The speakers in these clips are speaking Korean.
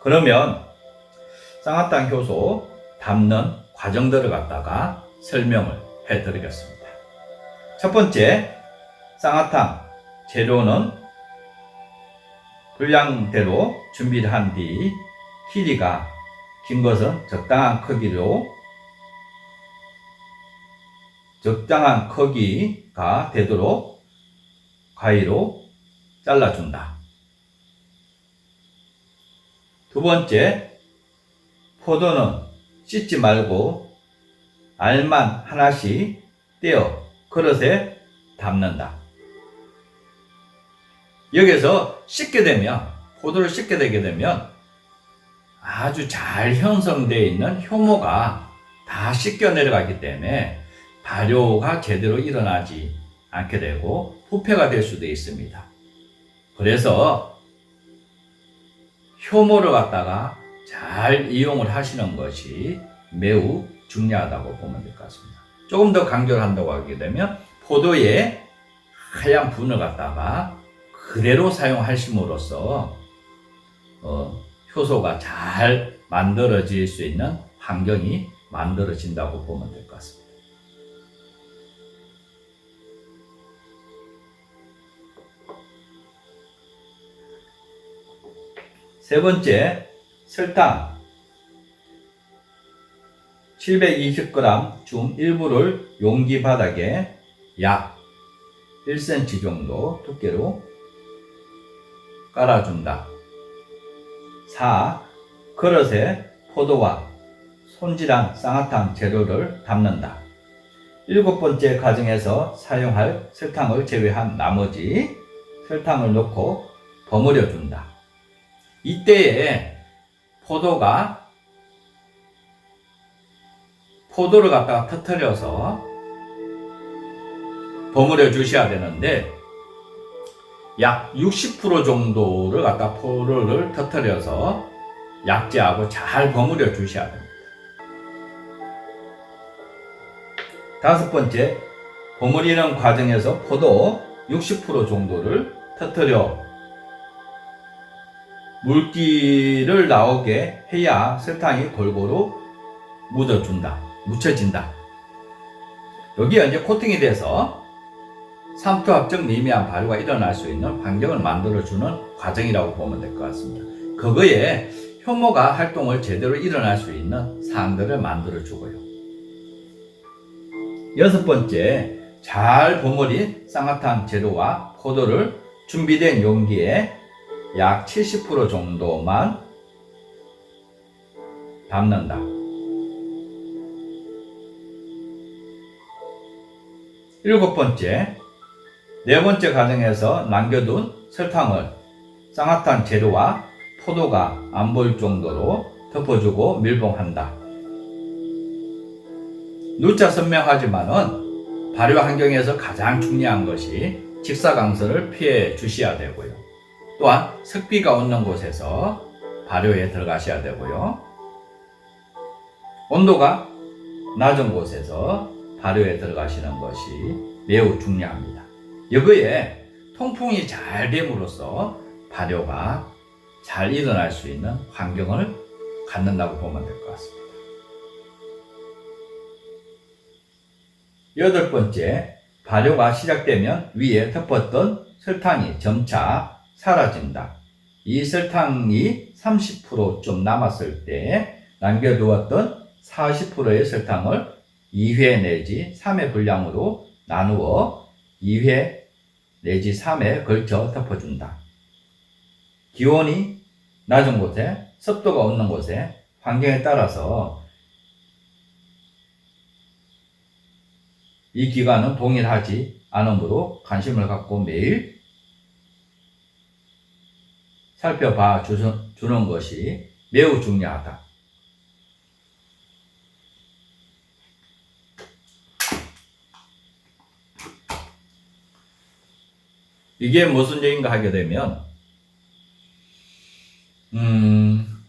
그러면 쌍화탕 효소 담는 과정들을 갖다가 설명을 해드리겠습니다. 첫 번째, 쌍화탕 재료는 분량대로 준비를 한 뒤 길이가 긴 것은 적당한 크기가 되도록 가위로 잘라준다. 두 번째, 포도는 씻지 말고 알만 하나씩 떼어 그릇에 담는다. 여기서 포도를 씻게 되게 되면 아주 잘 형성되어 있는 효모가 다 씻겨 내려가기 때문에 발효가 제대로 일어나지 않게 되고 부패가 될 수도 있습니다. 그래서 효모를 갖다가 잘 이용을 하시는 것이 매우 중요하다고 보면 될 것 같습니다. 조금 더 강조를 한다고 하게 되면 포도의 하얀 분을 갖다가 그대로 사용하심으로써 효소가 잘 만들어질 수 있는 환경이 만들어진다고 보면 될 것 같습니다. 세 번째, 설탕 720g 중 일부를 용기 바닥에 약 1cm 정도 두께로 깔아준다. 4. 그릇에 포도와 손질한 쌍화탕 재료를 담는다. 일곱 번째 과정에서 사용할 설탕을 제외한 나머지 설탕을 넣고 버무려 준다. 이때에 포도를 갖다가 터뜨려서 버무려 주셔야 되는데 약 60% 정도를 갖다 포도를 터뜨려서 약재하고 잘 버무려 주셔야 됩니다. 다섯 번째, 버무리는 과정에서 포도 60% 정도를 터뜨려 물기를 나오게 해야 설탕이 골고루 묻혀진다. 여기에 이제 코팅이 돼서 삼투압적 미미한 발효가 일어날 수 있는 환경을 만들어주는 과정이라고 보면 될 것 같습니다. 그거에 효모가 활동을 제대로 일어날 수 있는 사항들을 만들어주고요. 여섯 번째, 잘 버무린 쌍화탕 재료와 포도를 준비된 용기에 약 70% 정도만 담는다. 일곱 번째, 네 번째 과정에서 남겨둔 설탕을 쌍화탕 재료와 포도가 안 보일 정도로 덮어주고 밀봉한다. 누차 선명하지만은 발효 환경에서 가장 중요한 것이 직사광선을 피해 주셔야 되고요. 또한 석비가 없는 곳에서 발효에 들어가셔야 되고요. 온도가 낮은 곳에서 발효에 들어가시는 것이 매우 중요합니다. 여기에 통풍이 잘 됨으로써 발효가 잘 일어날 수 있는 환경을 갖는다고 보면 될 것 같습니다. 여덟 번째, 발효가 시작되면 위에 덮었던 설탕이 점차 사라진다. 이 설탕이 30%좀 남았을 때 남겨두었던 40%의 설탕을 2회 내지 3회 분량으로 나누어 2회 내지 3회에 걸쳐 덮어준다. 기온이 낮은 곳에, 습도가 없는 곳에 환경에 따라서 이 기간은 동일하지 않으므로 관심을 갖고 매일 살펴봐 주는 것이 매우 중요하다. 이게 무슨 얘기인가 하게 되면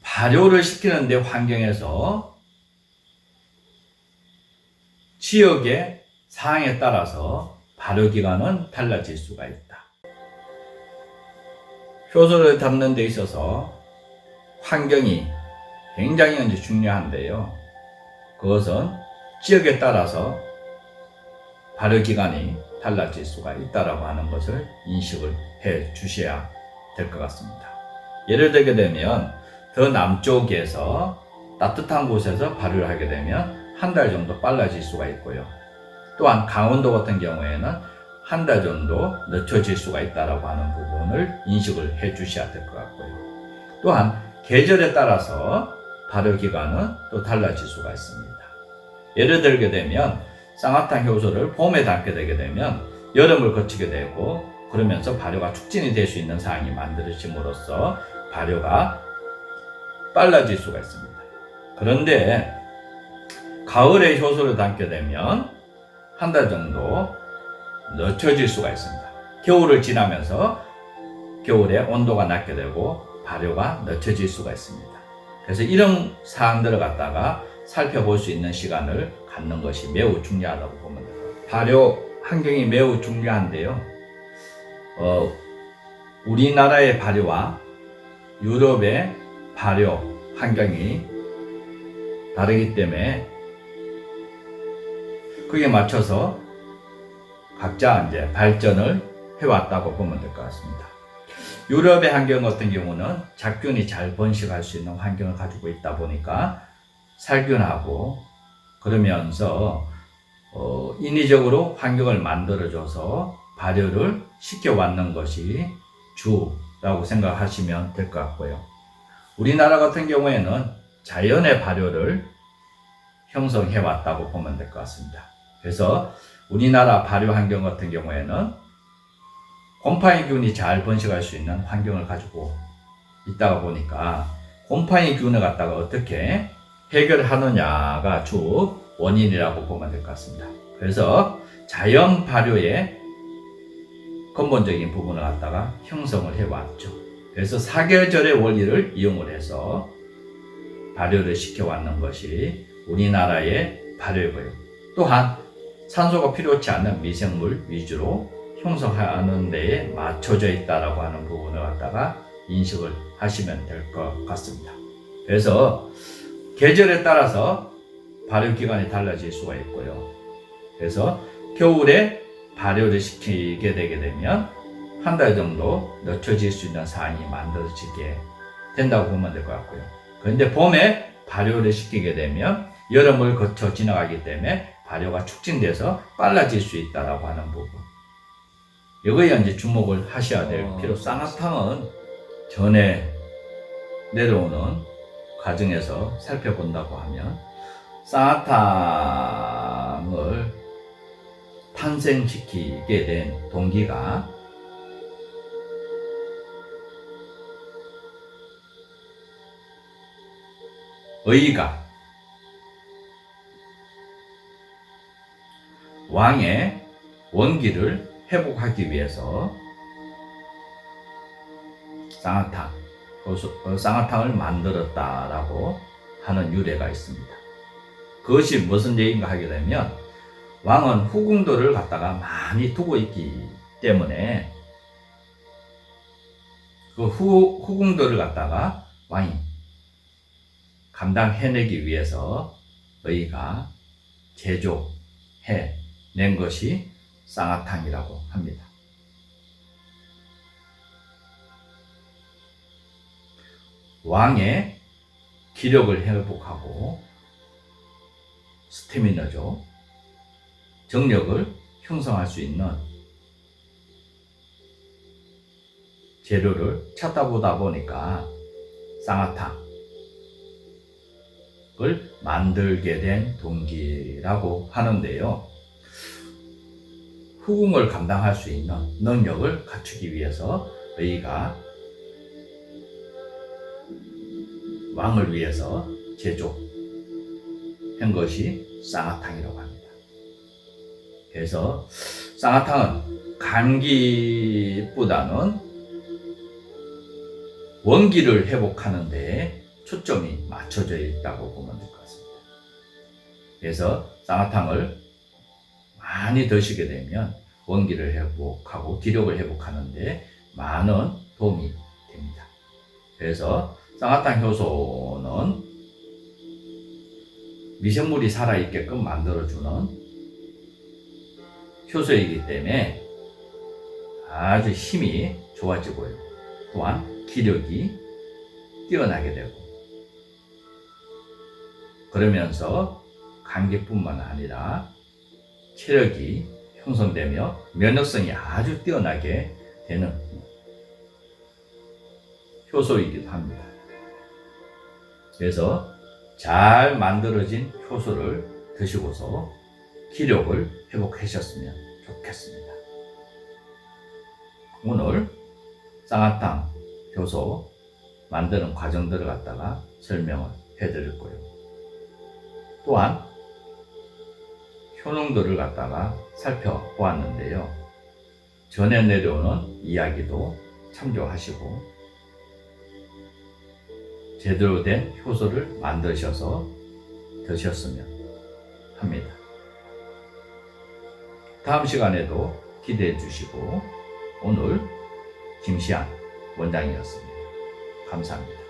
발효를 시키는데 환경에서 지역의 상황에 따라서 발효 기간은 달라질 수가 있다. 효소를 담는 데 있어서 환경이 굉장히 이제 중요한데요. 그것은 지역에 따라서 발효기간이 달라질 수가 있다라고 하는 것을 인식을 해 주셔야 될 것 같습니다. 예를 들게 되면 더 남쪽에서 따뜻한 곳에서 발효를 하게 되면 한 달 정도 빨라질 수가 있고요. 또한 강원도 같은 경우에는 한 달 정도 늦춰질 수가 있다라고 하는 부분을 인식을 해 주셔야 될 것 같고요. 또한 계절에 따라서 발효 기간은 또 달라질 수가 있습니다. 예를 들게 되면 쌍화탕 효소를 봄에 담게 되게 되면 여름을 거치게 되고, 그러면서 발효가 촉진이 될 수 있는 상황이 만들어짐으로써 발효가 빨라질 수가 있습니다. 그런데 가을에 효소를 담게 되면 한 달 정도 늦춰질 수가 있습니다. 겨울을 지나면서 겨울에 온도가 낮게 되고 발효가 늦춰질 수가 있습니다. 그래서 이런 사항들을 갖다가 살펴볼 수 있는 시간을 갖는 것이 매우 중요하다고 보면 됩니다. 발효 환경이 매우 중요한데요. 우리나라의 발효와 유럽의 발효 환경이 다르기 때문에 그에 맞춰서 각자 이제 발전을 해왔다고 보면 될 것 같습니다. 유럽의 환경 같은 경우는 작균이 잘 번식할 수 있는 환경을 가지고 있다 보니까 살균하고 그러면서 인위적으로 환경을 만들어줘서 발효를 시켜왔는 것이 주라고 생각하시면 될 것 같고요. 우리나라 같은 경우에는 자연의 발효를 형성해왔다고 보면 될 것 같습니다. 그래서 우리나라 발효 환경 같은 경우에는 곰팡이균이 잘 번식할 수 있는 환경을 가지고 있다가 보니까 곰팡이균을 갖다가 어떻게 해결하느냐가 주 원인이라고 보면 될 것 같습니다. 그래서 자연 발효의 근본적인 부분을 갖다가 형성을 해왔죠. 그래서 사계절의 원리를 이용을 해서 발효를 시켜왔는 것이 우리나라의 발효고요. 또한 산소가 필요치 않는 미생물 위주로 형성하는 데에 맞춰져 있다라고 하는 부분을 갖다가 인식을 하시면 될 것 같습니다. 그래서 계절에 따라서 발효 기간이 달라질 수가 있고요. 그래서 겨울에 발효를 시키게 되게 되면 한 달 정도 늦춰질 수 있는 사항이 만들어지게 된다고 보면 될 것 같고요. 그런데 봄에 발효를 시키게 되면 여름을 거쳐 지나가기 때문에 발효가 촉진돼서 빨라질 수 있다라고 하는 부분. 이거에 이제 주목을 하셔야 될 필요. 쌍화탕은 전에 내려오는 과정에서 살펴본다고 하면 쌍화탕을 탄생시키게 된 동기가 의가 왕의 원기를 회복하기 위해서 쌍화탕을 만들었다라고 하는 유래가 있습니다. 그것이 무슨 얘기인가 하게 되면 왕은 후궁들을 갖다가 많이 두고 있기 때문에 그 후궁들을 갖다가 왕이 감당해내기 위해서 의가 제조해낸 것이 쌍화탕이라고 합니다. 왕의 기력을 회복하고 스태미너죠. 정력을 형성할 수 있는 재료를 찾다 보다 보니까 쌍화탕을 만들게 된 동기라고 하는데요. 후궁을 감당할 수 있는 능력을 갖추기 위해서 의가 왕을 위해서 제조한 것이 쌍화탕이라고 합니다. 그래서 쌍화탕은 감기보다는 원기를 회복하는 데에 초점이 맞춰져 있다고 보면 될 것 같습니다. 그래서 쌍화탕을 많이 드시게 되면 원기를 회복하고 기력을 회복하는 데 많은 도움이 됩니다. 그래서 쌍화탕 효소는 미생물이 살아있게끔 만들어주는 효소이기 때문에 아주 힘이 좋아지고요. 또한 기력이 뛰어나게 되고, 그러면서 감기뿐만 아니라 체력이 형성되며 면역성이 아주 뛰어나게 되는 효소이기도 합니다. 그래서 잘 만들어진 효소를 드시고서 기력을 회복하셨으면 좋겠습니다. 오늘 쌍화탕 효소 만드는 과정들을 갖다가 설명을 해드릴 거예요. 또한 효능들을 갖다가 살펴보았는데요. 전에 내려오는 이야기도 참조하시고 제대로 된 효소를 만드셔서 드셨으면 합니다. 다음 시간에도 기대해 주시고, 오늘 김시안 원장이었습니다. 감사합니다.